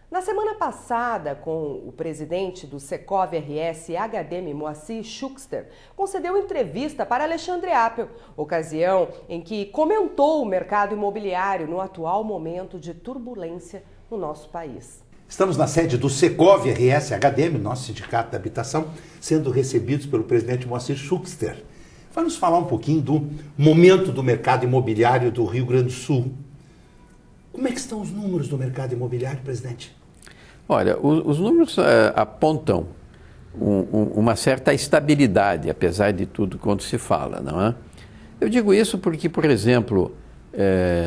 Na semana passada, com o presidente do Secov RS, HDM Moacir Schuchster, concedeu entrevista para Alexandre Appel, ocasião em que comentou o mercado imobiliário no atual momento de turbulência no nosso país. Estamos na sede do Secov RS HDM, nosso sindicato da habitação, sendo recebidos pelo presidente Moacir Schuchster. Vai nos falar um pouquinho do momento do mercado imobiliário do Rio Grande do Sul. Como é que estão os números do mercado imobiliário, presidente? Olha, os números apontam uma certa estabilidade, apesar de tudo quanto se fala, não é? Eu digo isso porque, por exemplo,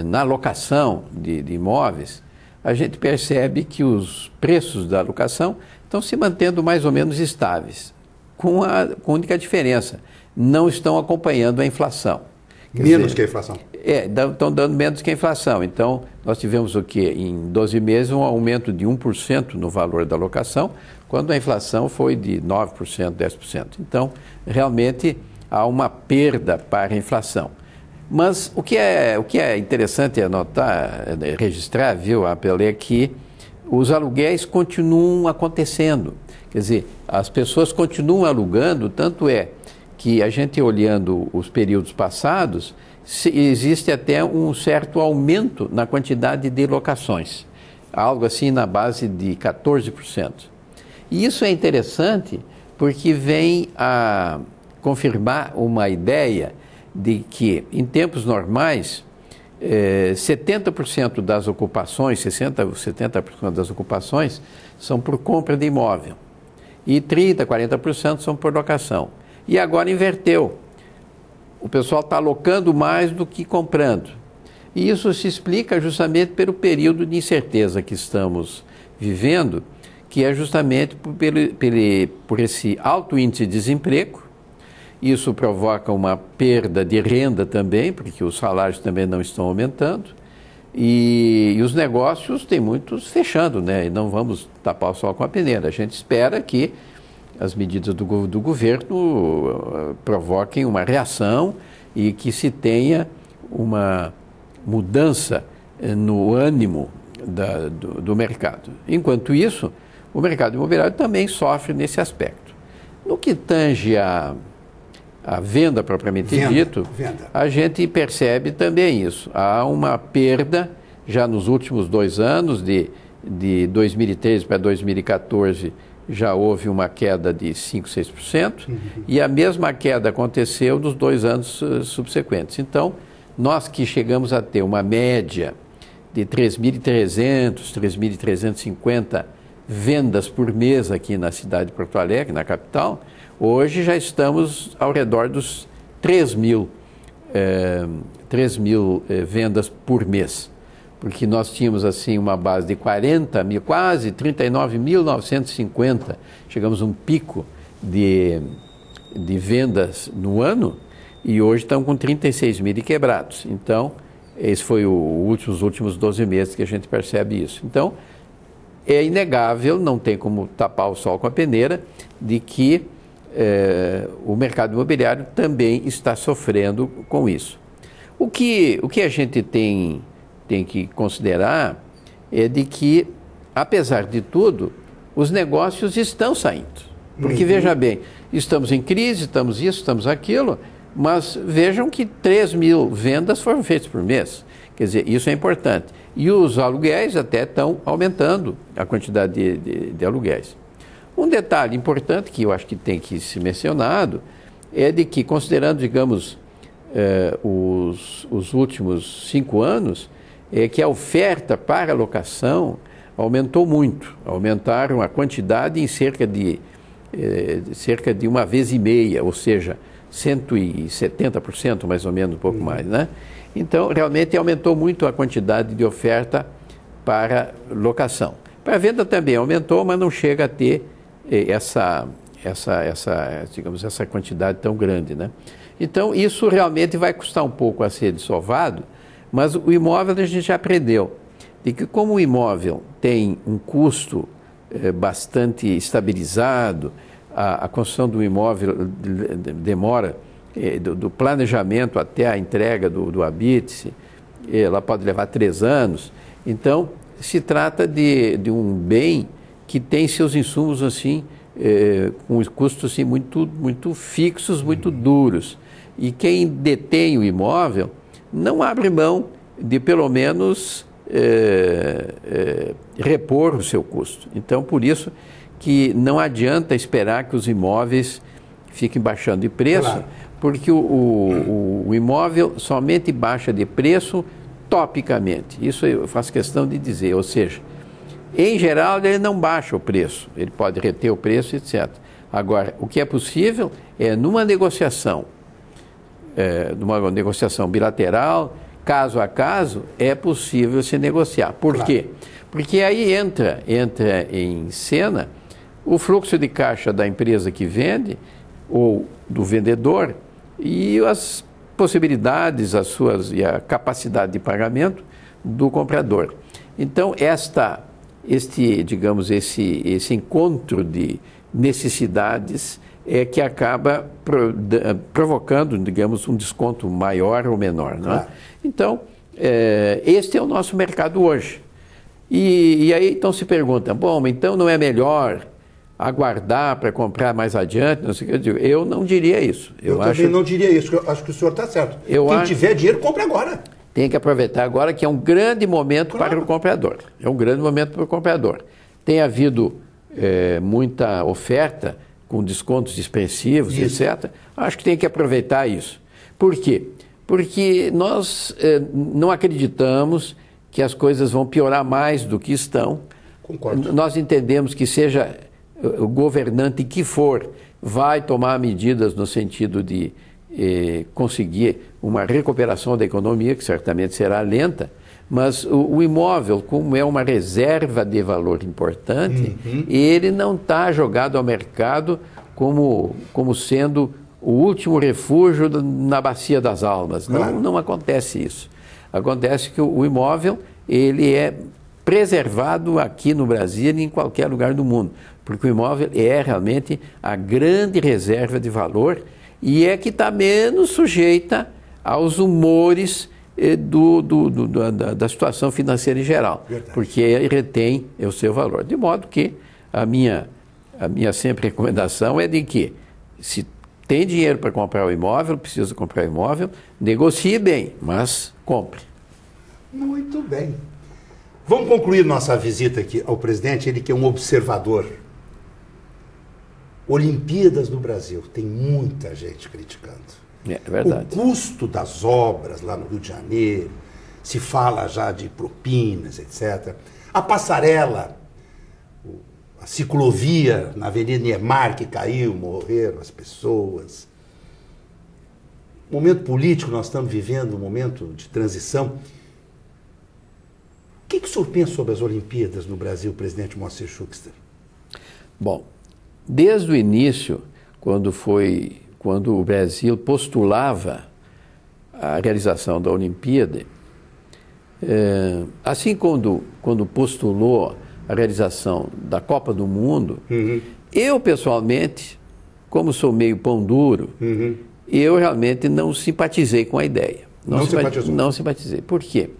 na locação de imóveis, a gente percebe que os preços da locação estão se mantendo mais ou menos estáveis, com a única diferença, não estão acompanhando a inflação. Menos que a inflação. Estão dando menos que a inflação. Então, nós tivemos o quê? Em 12 meses, um aumento de 1% no valor da locação, quando a inflação foi de 9%, 10%. Então, realmente, há uma perda para a inflação. Mas o que é interessante anotar, registrar, viu, Appel, é que os aluguéis continuam acontecendo. Quer dizer, as pessoas continuam alugando, tanto é que a gente olhando os períodos passados, existe até um certo aumento na quantidade de locações, algo assim na base de 14%. E isso é interessante porque vem a confirmar uma ideia de que, em tempos normais, 70% das ocupações, 70% das ocupações são por compra de imóvel e 30%, 40% são por locação. E agora inverteu. O pessoal está alocando mais do que comprando. E isso se explica justamente pelo período de incerteza que estamos vivendo, que é justamente por esse alto índice de desemprego. Isso provoca uma perda de renda também, porque os salários também não estão aumentando. E os negócios, tem muitos fechando, né? E não vamos tapar o sol com a peneira. A gente espera que as medidas do governo provoquem uma reação e que se tenha uma mudança no ânimo do mercado. Enquanto isso, o mercado imobiliário também sofre nesse aspecto. No que tange a venda propriamente dito, a gente percebe também isso. Há uma perda já nos últimos 2 anos, de 2013 para 2014, já houve uma queda de 5%, 6%, e a mesma queda aconteceu nos 2 anos subsequentes. Então, nós que chegamos a ter uma média de 3.300, 3.350 vendas por mês aqui na cidade de Porto Alegre, na capital, hoje já estamos ao redor dos 3.000 vendas por mês. Porque nós tínhamos assim uma base de 40 mil, quase 39.950, chegamos a um pico de vendas no ano e hoje estamos com 36 mil e quebrados. Então, esse foi os últimos 12 meses que a gente percebe isso. Então, é inegável, não tem como tapar o sol com a peneira, de que o mercado imobiliário também está sofrendo com isso. O que a gente tem que considerar é de que, apesar de tudo, os negócios estão saindo. Porque, veja bem, estamos em crise, estamos isso, estamos aquilo, mas vejam que 3.000 vendas foram feitas por mês. Quer dizer, isso é importante. E os aluguéis até estão aumentando a quantidade de aluguéis. Um detalhe importante que eu acho que tem que ser mencionado é de que, considerando, digamos, os últimos 5 anos, é que a oferta para locação aumentou muito. Aumentaram a quantidade em cerca de 1,5 vezes, ou seja, 170% mais ou menos, um pouco mais, né? Então, realmente aumentou muito a quantidade de oferta para locação. Para venda também aumentou, mas não chega a ter digamos, essa quantidade tão grande, né? Então, isso realmente vai custar um pouco a ser dissolvado, mas o imóvel a gente já aprendeu de que, como o imóvel tem um custo bastante estabilizado, a construção do imóvel demora do planejamento até a entrega do habite-se, ela pode levar 3 anos. Então, se trata de um bem que tem seus insumos assim, com custos assim, muito fixos, muito duros. E quem detém o imóvel não abre mão de pelo menos repor o seu custo. Então, por isso que não adianta esperar que os imóveis fiquem baixando de preço, claro, porque o imóvel somente baixa de preço topicamente. Isso eu faço questão de dizer, ou seja, em geral ele não baixa o preço, ele pode reter o preço, etc. Agora, o que é possível é numa negociação bilateral, caso a caso, é possível se negociar. Por claro. Quê? Porque aí entra em cena o fluxo de caixa da empresa que vende ou do vendedor e as possibilidades, e a capacidade de pagamento do comprador. Então, esse encontro de necessidades é que acaba provocando, digamos, um desconto maior ou menor. Não é? Claro. Então, este é o nosso mercado hoje. E aí, então, se pergunta, bom, então não é melhor aguardar para comprar mais adiante? Não sei o que eu digo. Eu não diria isso. Eu também não diria isso, eu acho que o senhor está certo. Quem tiver dinheiro, compre agora. Tem que aproveitar agora, que é um grande momento claro. Para o comprador. É um grande momento para o comprador. Tem havido muita oferta com descontos expressivos, isso. Etc. Acho que tem que aproveitar isso. Por quê? Porque nós não acreditamos que as coisas vão piorar mais do que estão. Concordo. Nós entendemos que seja o governante que for, vai tomar medidas no sentido de conseguir uma recuperação da economia, que certamente será lenta, mas o imóvel, como é uma reserva de valor importante, ele não está jogado ao mercado como sendo o último refúgio na bacia das almas. Claro. Não acontece isso. Acontece que o imóvel ele é preservado aqui no Brasil e em qualquer lugar do mundo, porque o imóvel é realmente a grande reserva de valor e é que está menos sujeita aos humores da situação financeira em geral. Verdade. Porque retém o seu valor. De modo que a minha sempre recomendação é de que, se tem dinheiro para comprar o imóvel, precisa comprar o imóvel, negocie bem, mas compre. Muito bem. Vamos concluir nossa visita aqui ao presidente, ele que é um observador. Olimpíadas no Brasil, tem muita gente criticando. É verdade. O custo das obras lá no Rio de Janeiro, se fala já de propinas, etc. A passarela, a ciclovia na Avenida Niemeyer que caiu, morreram as pessoas. Momento político, nós estamos vivendo um momento de transição. O que o senhor pensa sobre as Olimpíadas no Brasil, presidente Moacir Schuchster? Bom, desde o início, quando o Brasil postulava a realização da Olimpíada, assim quando postulou a realização da Copa do Mundo, eu pessoalmente, como sou meio pão duro, eu realmente não simpatizei com a ideia. Não simpatizei. Por quê?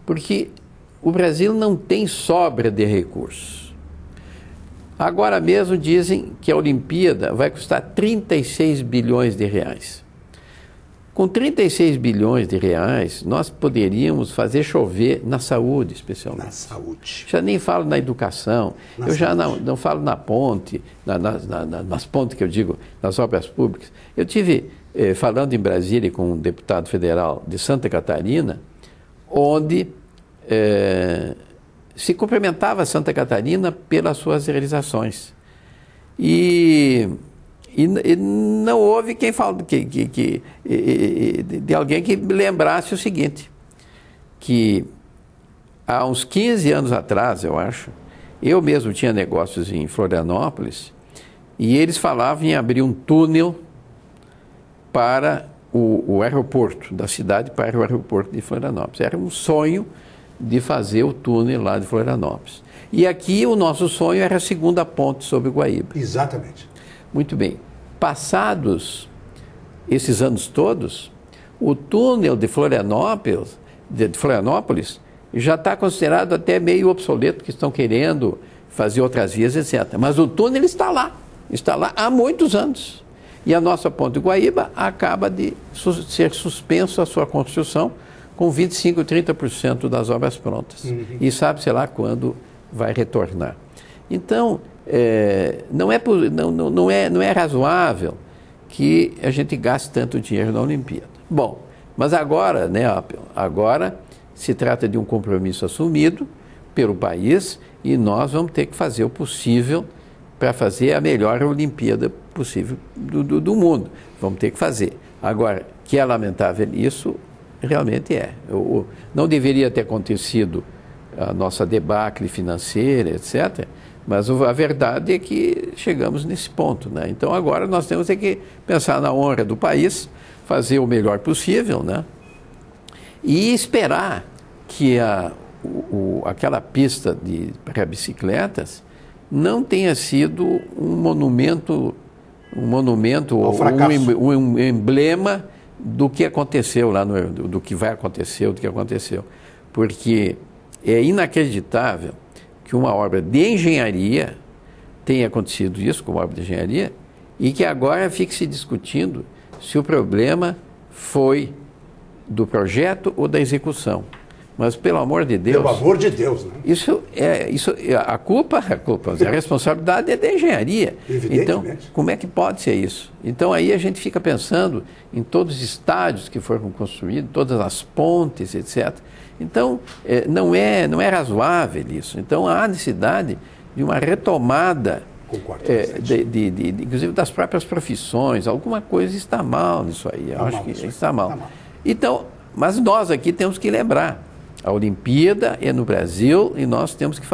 Porque o Brasil não tem sobra de recursos. Agora mesmo dizem que a Olimpíada vai custar 36 bilhões de reais. Com 36 bilhões de reais, nós poderíamos fazer chover na saúde, especialmente. Na saúde. Já nem falo na educação, já não falo na ponte, nas pontes que eu digo, nas obras públicas. Eu tive, falando em Brasília com um deputado federal de Santa Catarina, onde se cumprimentava Santa Catarina pelas suas realizações. E não houve quem fale de alguém que lembrasse o seguinte, que há uns 15 anos atrás, eu acho, eu mesmo tinha negócios em Florianópolis e eles falavam em abrir um túnel para o aeroporto da cidade, para o aeroporto de Florianópolis. Era um sonho de fazer o túnel lá de Florianópolis. E aqui o nosso sonho era a segunda ponte sobre o Guaíba. Exatamente. Muito bem. Passados esses anos todos, o túnel de Florianópolis já está considerado até meio obsoleto, que estão querendo fazer outras vias, etc. Mas o túnel está lá há muitos anos. E a nossa Ponte do Guaíba acaba de ser suspenso a sua construção com 25%, 30% das obras prontas. E sabe-se lá quando vai retornar. Então, não é razoável que a gente gaste tanto dinheiro na Olimpíada. Bom, mas agora, né, agora se trata de um compromisso assumido pelo país e nós vamos ter que fazer o possível para fazer a melhor Olimpíada possível do mundo. Vamos ter que fazer. Agora, que é lamentável isso, realmente é. Não deveria ter acontecido a nossa debacle financeira, etc., mas a verdade é que chegamos nesse ponto, né? Então agora nós temos que pensar na honra do país, fazer o melhor possível, né? E esperar que aquela pista para bicicletas não tenha sido um monumento ou um emblema do que aconteceu lá, do que vai acontecer, do que aconteceu. Porque é inacreditável que uma obra de engenharia tenha acontecido isso, como obra de engenharia, e que agora fique se discutindo se o problema foi do projeto ou da execução. Mas, pelo amor de Deus... Pelo amor de Deus, né? A responsabilidade é da engenharia. Então, como é que pode ser isso? Então, aí a gente fica pensando em todos os estádios que foram construídos, todas as pontes, etc. Então, não é razoável isso. Então, há necessidade de uma retomada, inclusive das próprias profissões. Alguma coisa está mal nisso aí. Eu acho que está mal. Então, mas nós aqui temos que lembrar. A Olimpíada é no Brasil e nós temos que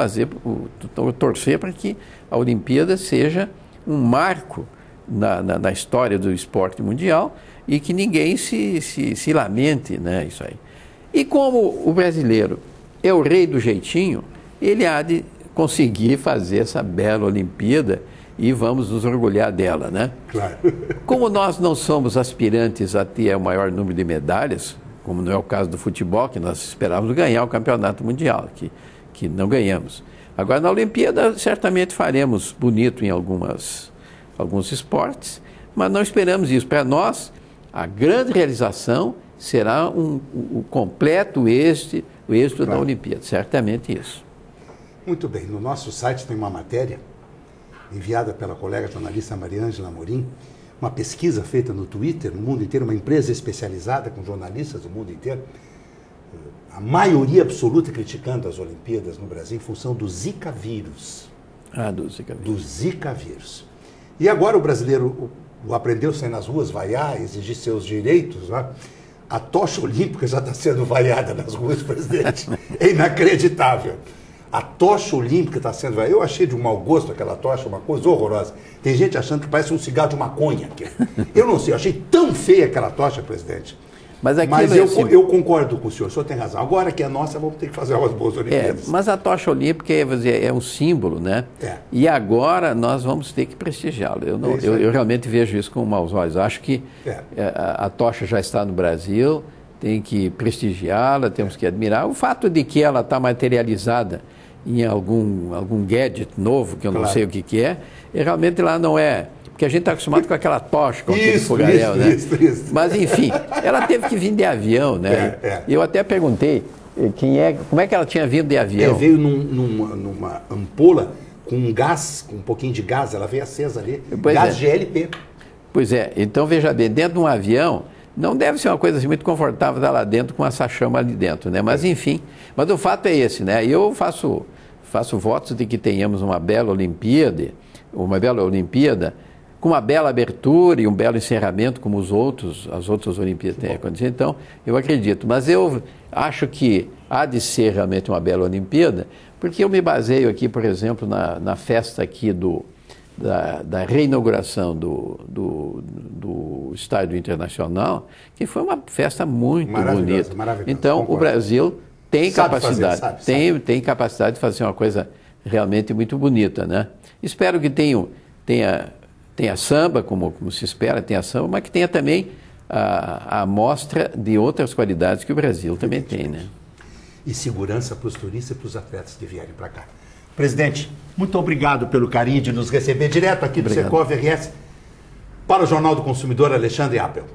torcer para que a Olimpíada seja um marco na história do esporte mundial e que ninguém se lamente, né, isso aí. E como o brasileiro é o rei do jeitinho, ele há de conseguir fazer essa bela Olimpíada e vamos nos orgulhar dela, né? Claro. Como nós não somos aspirantes a ter o maior número de medalhas, como não é o caso do futebol, que nós esperávamos ganhar o campeonato mundial, que não ganhamos. Agora, na Olimpíada, certamente faremos bonito em alguns esportes, mas não esperamos isso. Para nós, a grande realização será o completo êxito da Olimpíada, certamente isso. Muito bem, no nosso site tem uma matéria enviada pela colega jornalista Mariângela Amorim, uma pesquisa feita no Twitter, no mundo inteiro, uma empresa especializada com jornalistas do mundo inteiro, a maioria absoluta criticando as Olimpíadas no Brasil em função do Zika vírus. Do Zika vírus. Do Zika vírus. E agora o brasileiro aprendeu a sair nas ruas, vaiar, exigir seus direitos, né? A tocha olímpica já está sendo vaiada nas ruas, presidente. É inacreditável. A tocha olímpica está sendo... Eu achei de um mau gosto aquela tocha, uma coisa horrorosa. Tem gente achando que parece um cigarro de maconha. Eu não sei, eu achei tão feia aquela tocha, presidente. Mas eu concordo com o senhor tem razão. Agora que é nossa, vamos ter que fazer umas boas Olimpíadas. Mas a tocha olímpica é um símbolo, né? E agora nós vamos ter que prestigiá-la. Eu realmente vejo isso com maus olhos. Acho que a tocha já está no Brasil, tem que prestigiá-la, temos que admirar. O fato de que ela está materializada em algum gadget novo, que eu não sei o que é, e realmente lá não é... Porque a gente está acostumado com aquela tocha, com aquele fogaréu, né? Isso. Mas, enfim, ela teve que vir de avião, né? Eu até perguntei como é que ela tinha vindo de avião. Veio numa ampola com um pouquinho de gás, ela veio acesa ali, gás GLP. Pois é, então veja bem, dentro de um avião, não deve ser uma coisa assim muito confortável estar lá dentro com essa chama ali dentro, né? Mas, enfim, mas o fato é esse, né? Eu faço votos de que tenhamos uma bela Olimpíada, com uma bela abertura e um belo encerramento, como as outras Olimpíadas têm acontecido. Então, eu acredito. Mas eu acho que há de ser realmente uma bela Olimpíada, porque eu me baseio aqui, por exemplo, na festa aqui da reinauguração do Estádio Internacional, que foi uma festa muito bonita. Então, concordo. O Brasil tem capacidade, tem capacidade de fazer uma coisa realmente muito bonita, né? Espero que tenha samba, como se espera, tenha samba, mas que tenha também a amostra de outras qualidades que o Brasil também tem, né? e segurança para os turistas e para os atletas que vierem para cá. Presidente, muito obrigado pelo carinho de nos receber direto aqui do Secov RS para o Jornal do Consumidor, Alexandre Appel.